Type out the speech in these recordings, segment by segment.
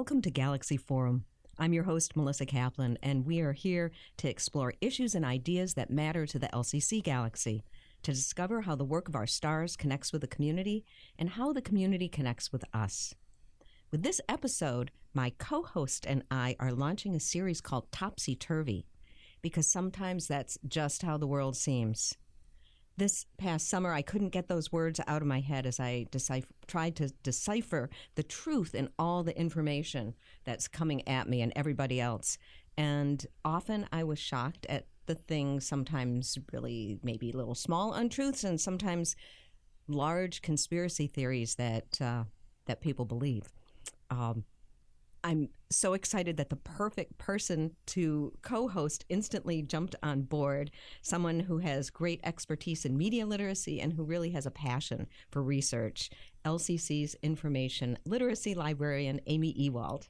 Welcome to Galaxy Forum. I'm your host, Melissa Kaplan, and we are here to explore issues and ideas that matter to the LCC galaxy, to discover how the work of our stars connects with the community and how the community connects with us. With this episode, my co-host and I are launching a series called Topsy Turvy, because sometimes that's just how the world seems. This past summer, I couldn't get those words out of my head as I tried to decipher the truth in all the information that's coming at me and everybody else. And often I was shocked at the things, sometimes really maybe little small untruths and sometimes large conspiracy theories that people believe. I'm so excited that the perfect person to co-host instantly jumped on board, someone who has great expertise in media literacy and who really has a passion for research, LCC's information literacy librarian, Ami Ewald.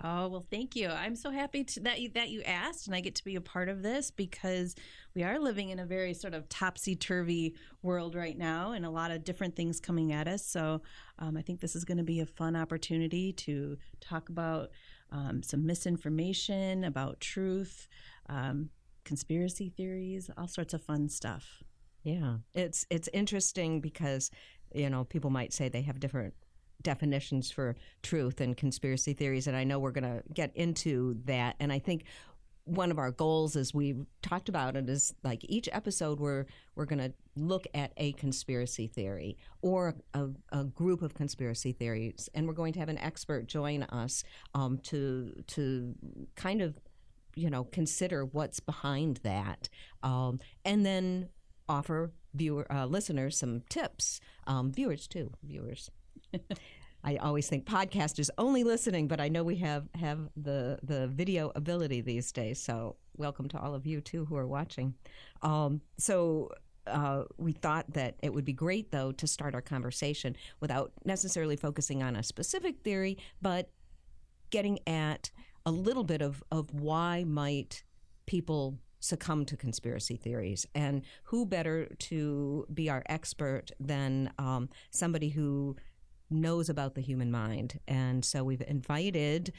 Oh, well, thank you. I'm so happy that you asked, and I get to be a part of this because we are living in a very sort of topsy-turvy world right now and a lot of different things coming at us. So I think this is going to be a fun opportunity to talk about some misinformation, about truth, conspiracy theories, all sorts of fun stuff. Yeah, it's interesting because, people might say they have different definitions for truth and conspiracy theories, and I know we're going to get into that. And I think one of our goals, as we've talked about it, is like each episode we're going to look at a conspiracy theory or a group of conspiracy theories, and we're going to have an expert join us to kind of consider what's behind that, and then offer listeners some tips, viewers. I always think podcast is only listening, but I know we have the video ability these days. So welcome to all of you too who are watching. So we thought that it would be great though to start our conversation without necessarily focusing on a specific theory, but getting at a little bit of why might people succumb to conspiracy theories, and who better to be our expert than somebody who knows about the human mind. And so we've invited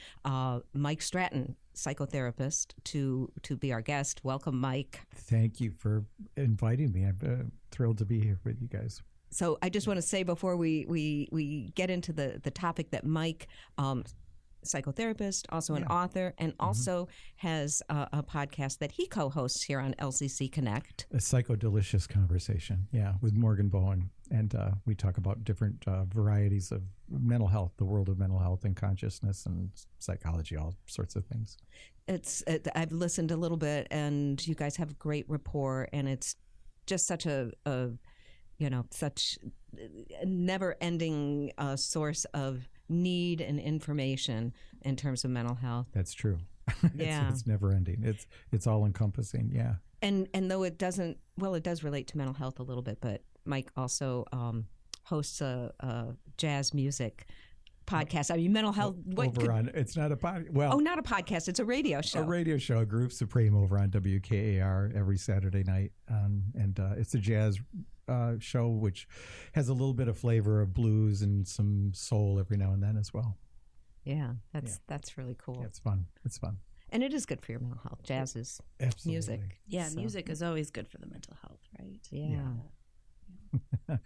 Mike Stratton, psychotherapist, to be our guest. Welcome, Mike. Thank you for inviting me. I'm thrilled to be here with you guys. So I just want to say before we get into the topic that Mike, psychotherapist, also an author, and also has a podcast that he co-hosts here on LCC Connect. A Psychodelicious Conversation, with Morgan Bowen. And we talk about different varieties of mental health, the world of mental health and consciousness and psychology, all sorts of things. I've listened a little bit, and you guys have great rapport, and it's just such such a never-ending source of need and information in terms of mental health. That's true. Yeah. It's never ending. It's all encompassing. Yeah. And though it doesn't, it does relate to mental health a little bit, but Mike also hosts a jazz music podcast. I mean, mental health. It's not a podcast. Well, not a podcast. It's a radio show. A radio show, Groove Supreme, over on WKAR every Saturday night, and it's a jazz show which has a little bit of flavor of blues and some soul every now and then as well. Yeah, that's really cool. Yeah, it's fun. It's fun. And it is good for your mental health. Jazz is music. Yeah, so. Music is always good for the mental health, right? Yeah.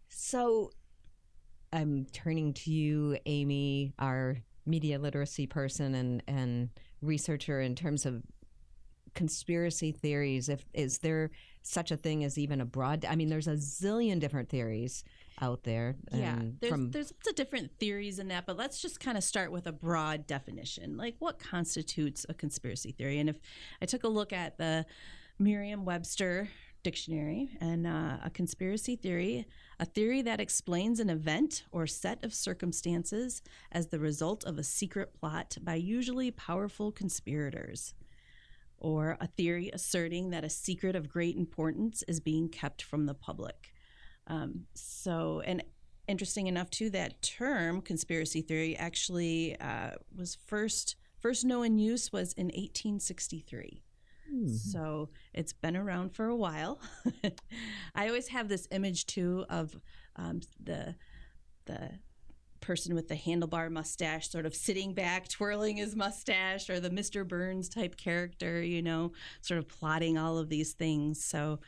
So I'm turning to you, Ami, our media literacy person and researcher in terms of conspiracy theories. Is there such a thing as even a broad? I mean, there's a zillion different theories out there. Yeah, there's lots of different theories in that, but let's just kind of start with a broad definition. Like, what constitutes a conspiracy theory? And if I took a look at the Merriam-Webster dictionary, and a conspiracy theory, a theory that explains an event or set of circumstances as the result of a secret plot by usually powerful conspirators, or a theory asserting that a secret of great importance is being kept from the public. And interesting enough too, that term conspiracy theory actually was first known use was in 1863. So it's been around for a while. I always have this image too of the person with the handlebar mustache sort of sitting back, twirling his mustache, or the Mr. Burns type character, sort of plotting all of these things. So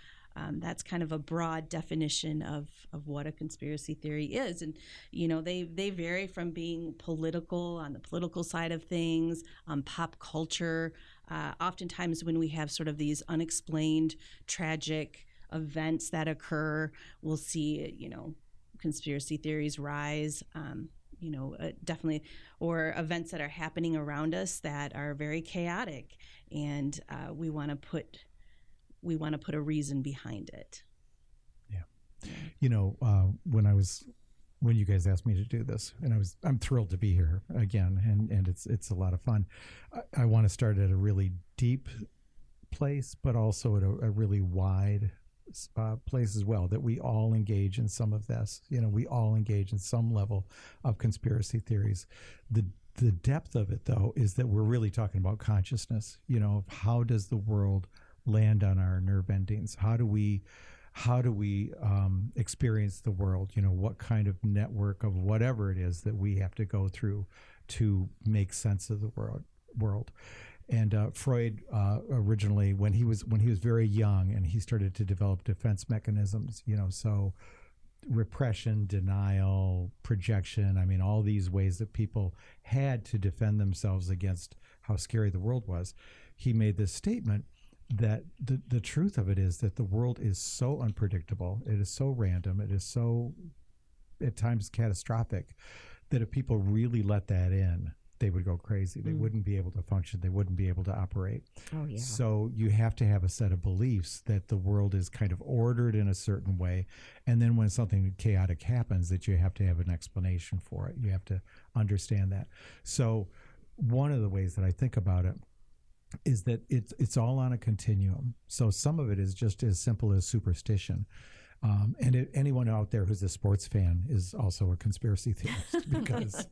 that's kind of a broad definition of what a conspiracy theory is. And, they vary from being political, on the political side of things, pop culture. Oftentimes when we have sort of these unexplained, tragic events that occur, we'll see, conspiracy theories rise, definitely, or events that are happening around us that are very chaotic, and we want to put a reason behind it. Yeah. When you guys asked me to do this, and I'm thrilled to be here again, and it's a lot of fun. I want to start at a really deep place, but also at a really wide place as well, that we all engage in some of this. We all engage in some level of conspiracy theories. The depth of it, though, is that we're really talking about consciousness. How does the world land on our nerve endings? How do we experience the world? What kind of network of whatever it is that we have to go through to make sense of the world. And Freud originally, when he was very young, and he started to develop defense mechanisms, so repression, denial, projection, all these ways that people had to defend themselves against how scary the world was. He made this statement that the truth of it is that the world is so unpredictable, it is so random, it is so at times catastrophic, that if people really let that in, they would go crazy. They wouldn't be able to function. They wouldn't be able to operate. Oh, yeah. So you have to have a set of beliefs that the world is kind of ordered in a certain way. And then when something chaotic happens, that you have to have an explanation for it. You have to understand that. So one of the ways that I think about it is that it's all on a continuum. So some of it is just as simple as superstition. Anyone out there who's a sports fan is also a conspiracy theorist, because,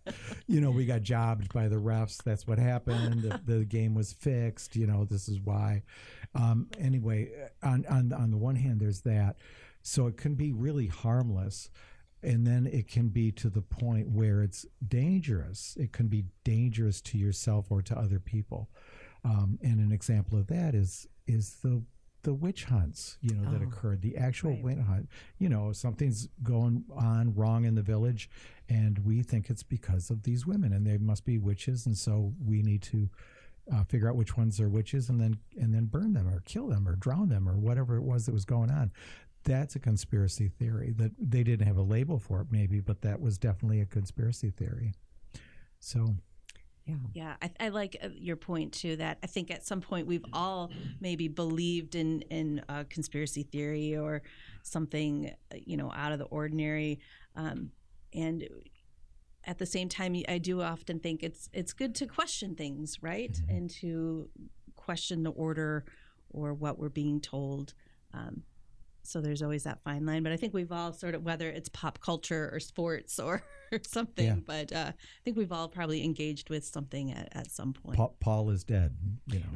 we got jobbed by the refs. That's what happened. The game was fixed. This is why. Anyway, on the one hand, there's that. So it can be really harmless. And then it can be to the point where it's dangerous. It can be dangerous to yourself or to other people. And an example of that is the witch hunts, that occurred, the actual witch hunt. Something's going on wrong in the village, and we think it's because of these women, and they must be witches, and so we need to figure out which ones are witches, and then burn them or kill them or drown them or whatever it was that was going on. That's a conspiracy theory. That they didn't have a label for it, maybe, but that was definitely a conspiracy theory. So. Yeah, I like your point too, that I think at some point we've all maybe believed in a conspiracy theory or something, out of the ordinary. And at the same time, I do often think it's good to question things, right? Mm-hmm. And to question the order or what we're being told. So there's always that fine line. But I think we've all sort of, whether it's pop culture or sports or something, but I think we've all probably engaged with something at some point. Paul is dead.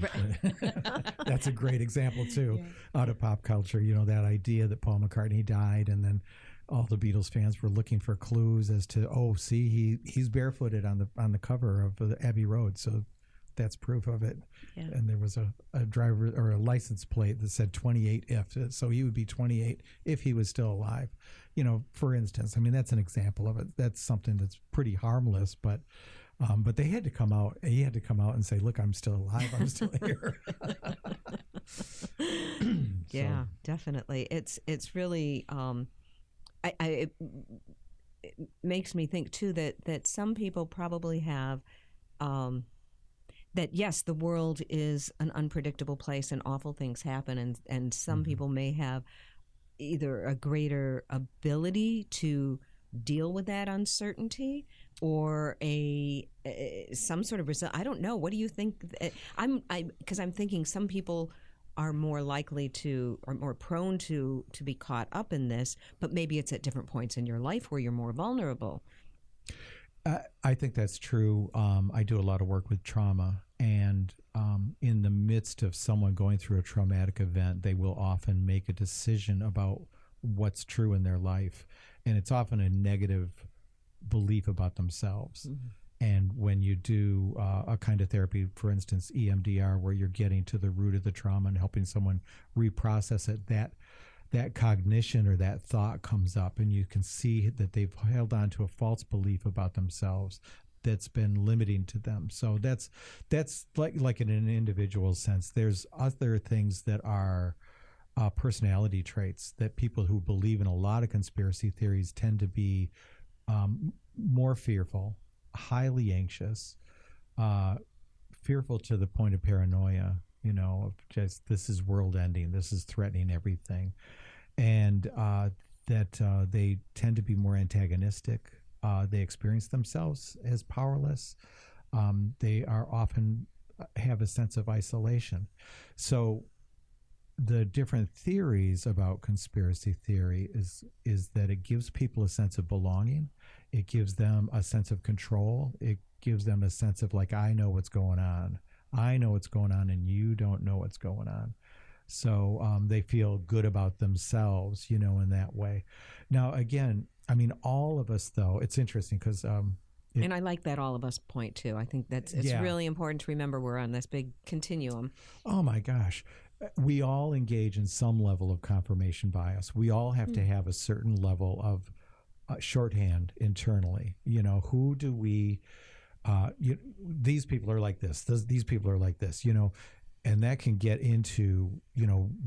Right. That's a great example, too, out of pop culture. That idea that Paul McCartney died, and then all the Beatles fans were looking for clues as to, he's barefooted on the cover of the Abbey Road. So that's proof of it. Yeah. And there was a driver or a license plate that said 28 if, so he would be 28 if he was still alive. For instance, that's an example of it. That's something that's pretty harmless, but they had to come out. He had to come out and say, "Look, I'm still alive. I'm still here." Yeah, definitely. It's really. It makes me think too that some people probably have. That yes, the world is an unpredictable place and awful things happen, and some people may have either a greater ability to deal with that uncertainty or some sort of result. I don't know. What do you think? Because I'm thinking some people are more likely to or more prone to be caught up in this, but maybe it's at different points in your life where you're more vulnerable. I think that's true. I do a lot of work with trauma, and in the midst of someone going through a traumatic event, they will often make a decision about what's true in their life, and it's often a negative belief about themselves. Mm-hmm. And when you do a kind of therapy, for instance, EMDR, where you're getting to the root of the trauma and helping someone reprocess it, that cognition or that thought comes up, and you can see that they've held on to a false belief about themselves that's been limiting to them. So that's like in an individual sense. There's other things that are personality traits that people who believe in a lot of conspiracy theories tend to be more fearful, highly anxious, fearful to the point of paranoia, of just, this is world ending, this is threatening everything. And that they tend to be more antagonistic. They experience themselves as powerless. They are often have a sense of isolation. So the different theories about conspiracy theory is that it gives people a sense of belonging. It gives them a sense of control. It gives them a sense of, like, I know what's going on. I know what's going on, and you don't know what's going on. So they feel good about themselves, in that way. Now, again, I mean, all of us, though, it's interesting because... and I like that all of us point too. I think it's really important to remember we're on this big continuum. Oh, my gosh. We all engage in some level of confirmation bias. We all have to have a certain level of shorthand internally. Who do we... these people are like this. These people are like this, and that can get into,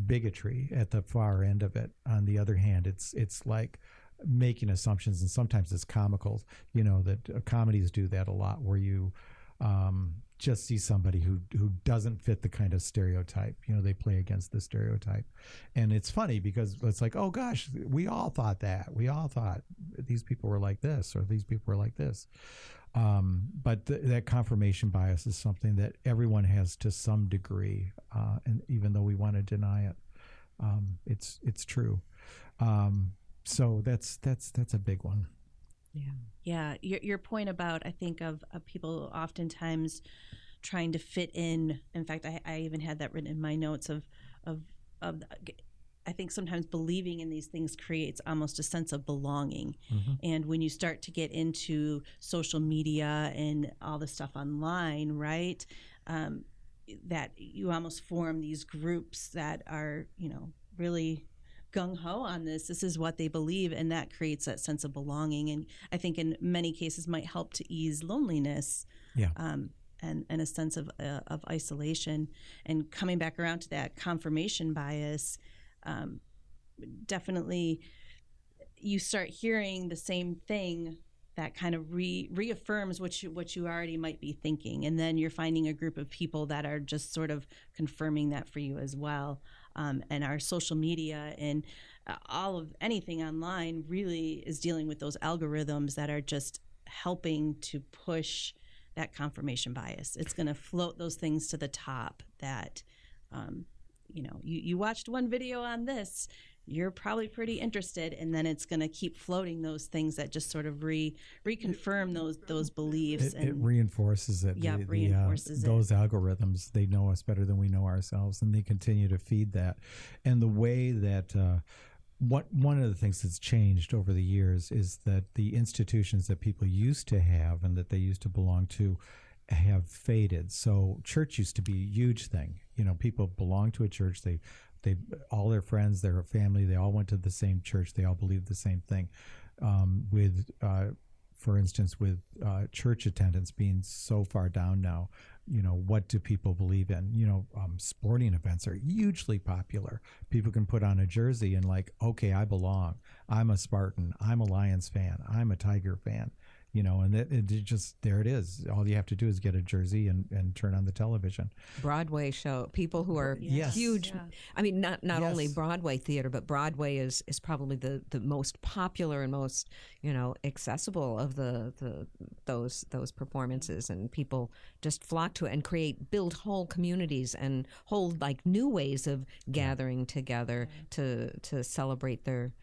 bigotry at the far end of it. On the other hand, it's like making assumptions, and sometimes it's comical, that comedies do that a lot, where you just see somebody who doesn't fit the kind of stereotype. They play against the stereotype. And it's funny because it's like, oh gosh, we all thought that. We all thought these people were like this, or these people were like this. But that confirmation bias is something that everyone has to some degree, and even though we want to deny it, it's true. So that's a big one. Yeah. Your point about, I think of people oftentimes trying to fit in. In fact, I even had that written in my notes of I think sometimes believing in these things creates almost a sense of belonging. Mm-hmm. And when you start to get into social media and all the stuff online, right, that you almost form these groups that are, really gung-ho on this. This is what they believe, and that creates that sense of belonging. And I think in many cases might help to ease loneliness. Yeah. And a sense of isolation. And coming back around to that confirmation bias, definitely you start hearing the same thing that kind of reaffirms what you already might be thinking, and then you're finding a group of people that are just sort of confirming that for you as well. And our social media and all of anything online really is dealing with those algorithms that are just helping to push that confirmation bias. It's going to float those things to the top that you watched one video on this, you're probably pretty interested, and then it's going to keep floating those things that just sort of reconfirm those beliefs. It reinforces it. Yeah, reinforces it. Those algorithms, they know us better than we know ourselves, and they continue to feed that. And the way that one of the things that's changed over the years is that the institutions that people used to have and that they used to belong to have faded. So church used to be a huge thing. People belonged to a church. They all their friends, their family, they all went to the same church. They all believed the same thing. For instance, with church attendance being so far down now, what do people believe in? Sporting events are hugely popular. People can put on a jersey and okay, I belong. I'm a Spartan. I'm a Lions fan. I'm a Tiger fan. And it just, there it is. All you have to do is get a jersey and turn on the television. Broadway show, people who are huge. Yeah. I mean, not only Broadway theater, but Broadway is probably the most popular and most, accessible of those performances, and people just flock to it and build whole communities and whole new ways of gathering together to celebrate their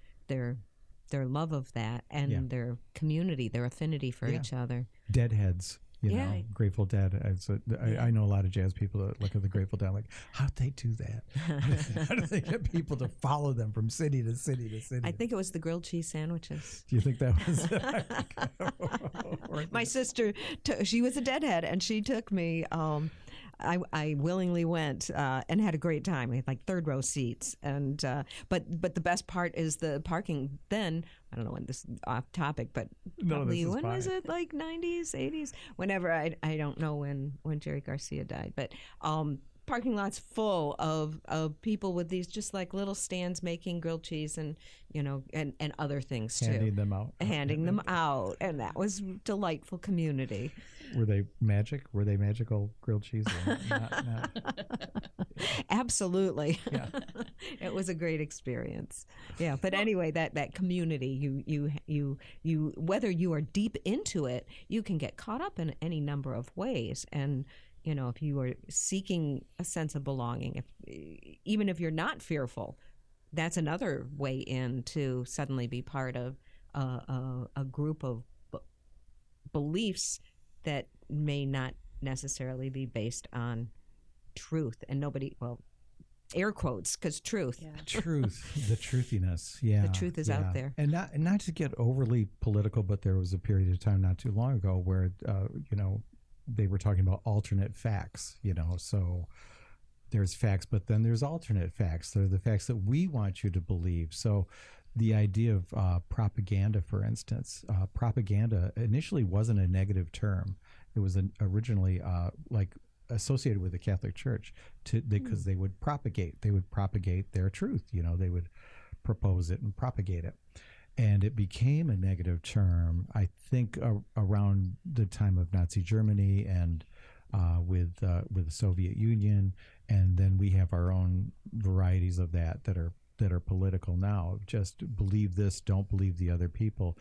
love of that and their community, their affinity for each other. Deadheads, You Yeah. know, Grateful Dead. I know a lot of jazz people that look at the Grateful Dead like, how'd they do that? How do they get people to follow them from city to city to city? I think it was the grilled cheese sandwiches. Do you think that was? My sister, she was a Deadhead, and she took me. I willingly went and had a great time. We had like third row seats, and but the best part is the parking. Then I don't know when this is off topic, but probably when was it, like 90s, 80s? Whenever I don't know when Jerry Garcia died, but parking lots full of people with these just like little stands making grilled cheese and and other things too. Handing them out. Handing them out, and that was delightful community. Were they magic? Were they magical grilled cheese? Not? Absolutely. Yeah. It was a great experience. Yeah, but anyway, that community, you whether you are deep into it, you can get caught up in any number of ways. And if you are seeking a sense of belonging, even if you're not fearful, that's another way in to suddenly be part of a group of beliefs that may not necessarily be based on truth. And nobody, well, air quotes, because truth. Yeah. Truth, the truthiness. Yeah. The truth is out there. And not to get overly political, but there was a period of time not too long ago where, they were talking about alternate facts, so there's facts, but then there's alternate facts. They're the facts that we want you to believe. So the idea of propaganda, for instance, propaganda initially wasn't a negative term. It was originally like associated with the Catholic Church because they would propagate. They would propagate their truth. They would propose it and propagate it. And it became a negative term, I think, around the time of Nazi Germany and with the Soviet Union, and then we have our own varieties of that are political now. Just believe this, don't believe the other people,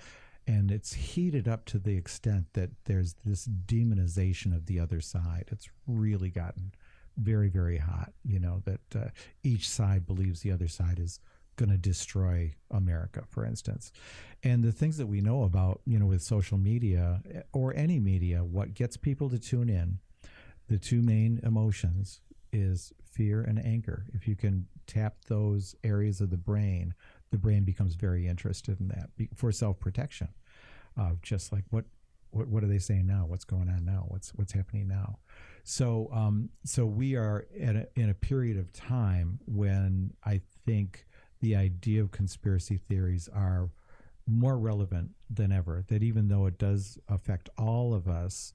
and it's heated up to the extent that there's this demonization of the other side. It's really gotten very, very hot. That each side believes the other side is going to destroy America, for instance. And the things that we know about, with social media or any media, what gets people to tune in, the two main emotions is fear and anger. If you can tap those areas of the brain becomes very interested in that for self-protection. Just like what are they saying now? What's going on now? What's happening now? So we are in a period of time when I think the idea of conspiracy theories are more relevant than ever, that even though it does affect all of us,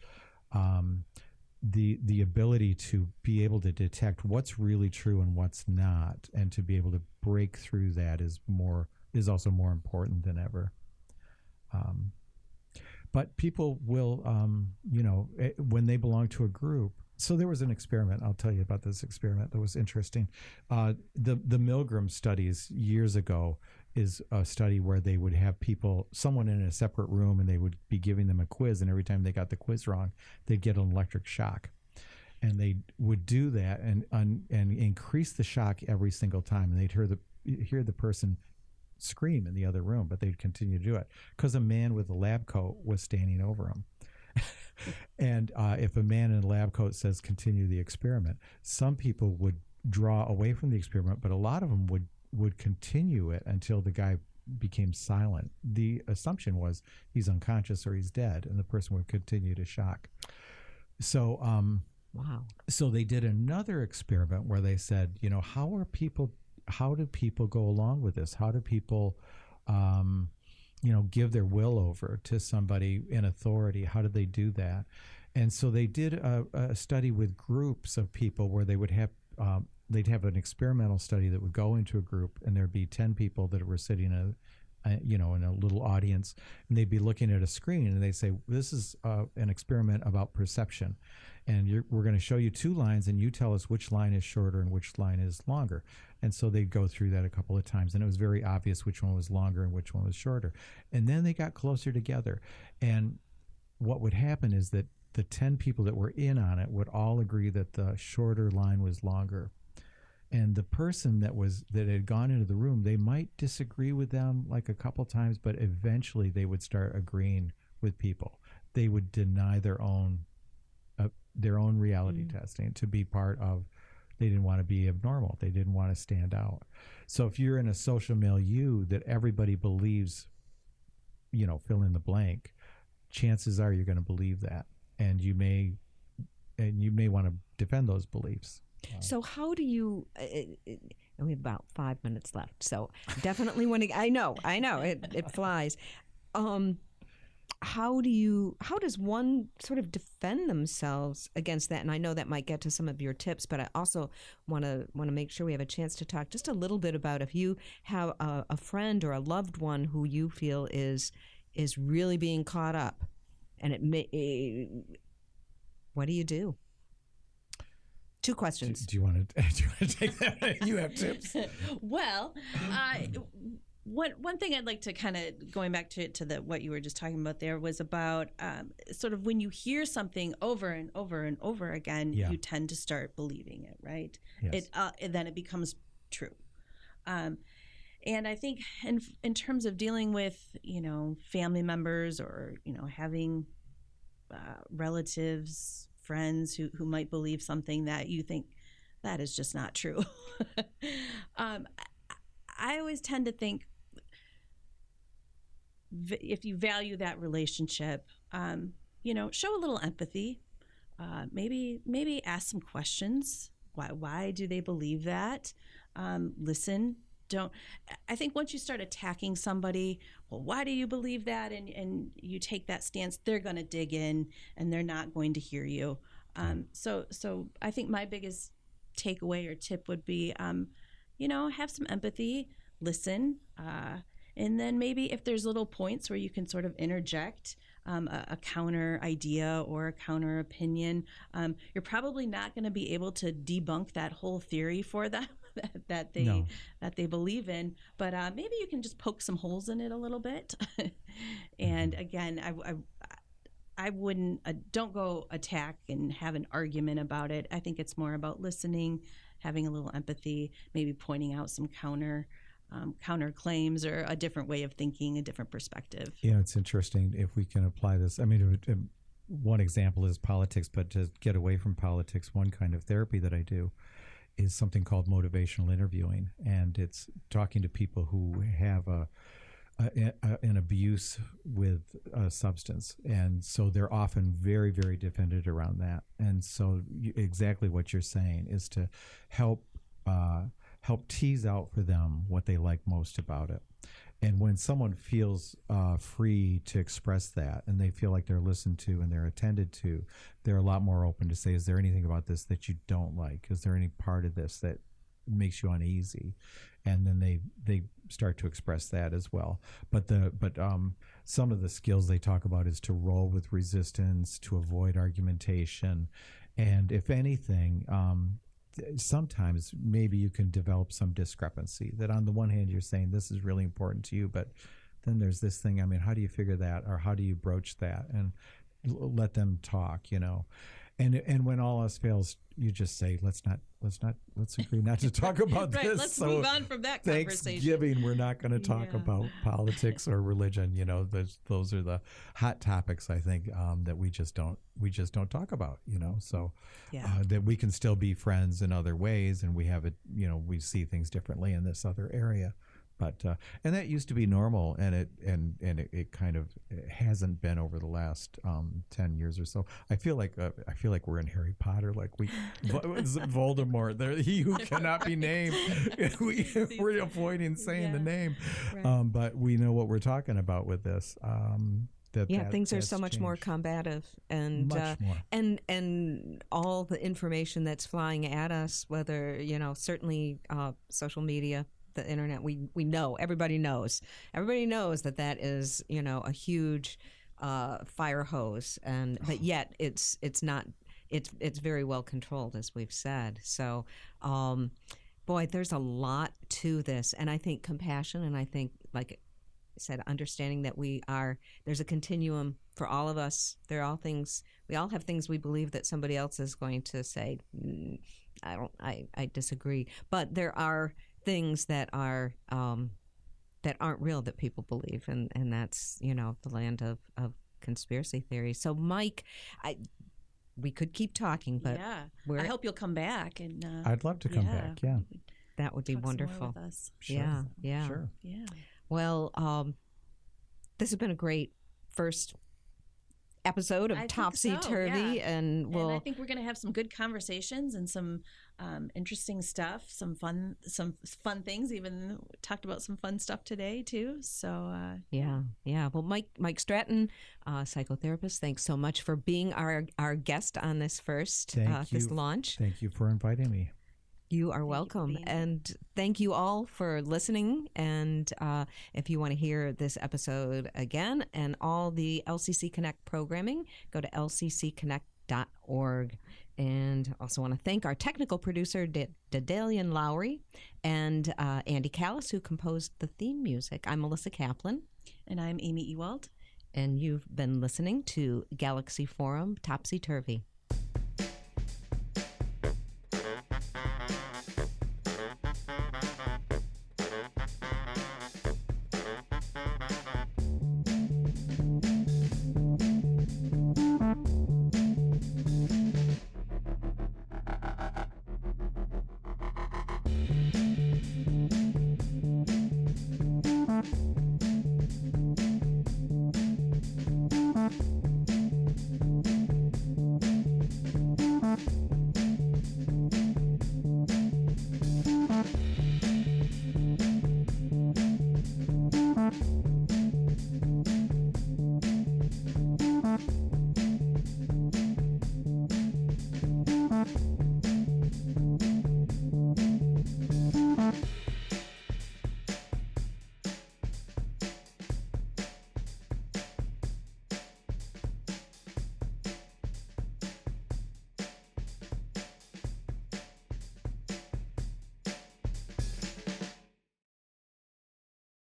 the ability to be able to detect what's really true and what's not, and to be able to break through that is also more important than ever. But people will, when they belong to a group. So there was an experiment. I'll tell you about this experiment that was interesting. The Milgram studies years ago is a study where they would have someone in a separate room, and they would be giving them a quiz, and every time they got the quiz wrong, they'd get an electric shock. And they would do that and increase the shock every single time, and they'd hear the person scream in the other room, but they'd continue to do it because a man with a lab coat was standing over them. And if a man in a lab coat says continue the experiment, some people would draw away from the experiment, but a lot of them would continue it until the guy became silent. The assumption was he's unconscious or he's dead, and the person would continue to shock. So wow. So they did another experiment where they said, how do people go along with this? How do people give their will over to somebody in authority? How did they do that? And so they did a study with groups of people where they would have they'd have an experimental study that would go into a group, and there'd be 10 people that were sitting in a little audience, and they'd be looking at a screen, and they'd say, this is an experiment about perception, and we're going to show you two lines, and you tell us which line is shorter and which line is longer. And so they'd go through that a couple of times, and it was very obvious which one was longer and which one was shorter. And then they got closer together, and what would happen is that the 10 people that were in on it would all agree that the shorter line was longer. And the person that had gone into the room, they might disagree with them like a couple times, but eventually they would start agreeing with people. They would deny their own their own reality testing to be part of. They didn't want to be abnormal. They didn't want to stand out. So if you're in a social milieu that everybody believes, fill in the blank, chances are you're going to believe that, and you may want to defend those beliefs. So how do you? We have about 5 minutes left, so definitely want to. I know, it flies. How does one sort of defend themselves against that? And I know that might get to some of your tips, but I also want to make sure we have a chance to talk just a little bit about if you have a friend or a loved one who you feel is really being caught up, and what do you do? 2 questions. Do you want to take that? You have tips. Well, one thing I'd like to kind of going back to what you were just talking about there was about sort of when you hear something over and over and over again, you tend to start believing it, right? Yes. Then it becomes true. And I think in terms of dealing with, family members or, having relatives, friends who might believe something that you think that is just not true. I always tend to think if you value that relationship, show a little empathy. Maybe ask some questions. Why do they believe that? Listen. I think once you start attacking somebody, well, why do you believe that? And you take that stance, they're going to dig in and they're not going to hear you. So I think my biggest takeaway or tip would be, have some empathy, listen, and then maybe if there's little points where you can sort of interject a counter idea or a counter opinion, you're probably not going to be able to debunk that whole theory for them that they believe in. But maybe you can just poke some holes in it a little bit. And again, I wouldn't don't go attack and have an argument about it. I think it's more about listening, having a little empathy, maybe pointing out some counter claims or a different way of thinking, a different perspective. Yeah, it's interesting if we can apply this. I mean, one example is politics, but to get away from politics, one kind of therapy that I do is something called motivational interviewing, and it's talking to people who have an abuse with a substance, and so they're often very, very defended around that. And so exactly what you're saying is to help tease out for them what they like most about it. And when someone feels free to express that and they feel like they're listened to and they're attended to, they're a lot more open to say, is there anything about this that you don't like? Is there any part of this that makes you uneasy? And then they start to express that as well. But some of the skills they talk about is to roll with resistance, to avoid argumentation. And if anything, sometimes maybe you can develop some discrepancy that on the one hand you're saying this is really important to you, but then there's this thing, I mean, how do you figure that, or how do you broach that, and let them talk, and when all else fails, you just say, let's agree not to talk about right, this. Let's move on from that conversation. Thanksgiving, we're not going to talk about politics or religion. Those are the hot topics, I think, that we just don't talk about. So that we can still be friends in other ways, and we have it. We see things differently in this other area. But and that used to be normal, and it kind of hasn't been over the last 10 years or so. I feel like we're in Harry Potter, like Voldemort, he who cannot be named. We're avoiding saying the name, right. But we know what we're talking about with this. Things are so much more combative, and much more. And all the information that's flying at us, whether certainly social media, the internet, we know, everybody knows that is a huge fire hose, but yet it's not, it's very well controlled, as we've said. So boy, there's a lot to this, and I think compassion, and I think, like I said, understanding that there's a continuum for all of us. We all have things we believe that somebody else is going to say, I disagree, but there are things that are that aren't real that people believe, and that's the land of conspiracy theory. So Mike, we could keep talking, but yeah, we're, I hope you'll come back and I'd love to come back. Yeah. that would be talk some more wonderful. with us. Sure. Yeah, yeah. Sure. Yeah. Well, this has been a great first episode of I think Topsy so, Turvy, yeah. and And I think we're going to have some good conversations and some interesting stuff, some fun things. Even talked about some fun stuff today too. So yeah. Well, Mike Stratton, psychotherapist, thanks so much for being our guest on this first this launch. Thank you for inviting me. You are welcome. And thank you all for listening. And if you want to hear this episode again and all the LCC Connect programming, go to lccconnect.org. And also want to thank our technical producer, Dedalian Lowry, and Andy Callis, who composed the theme music. I'm Melissa Kaplan. And I'm Ami Ewald. And you've been listening to Galaxy Forum Topsy Turvy.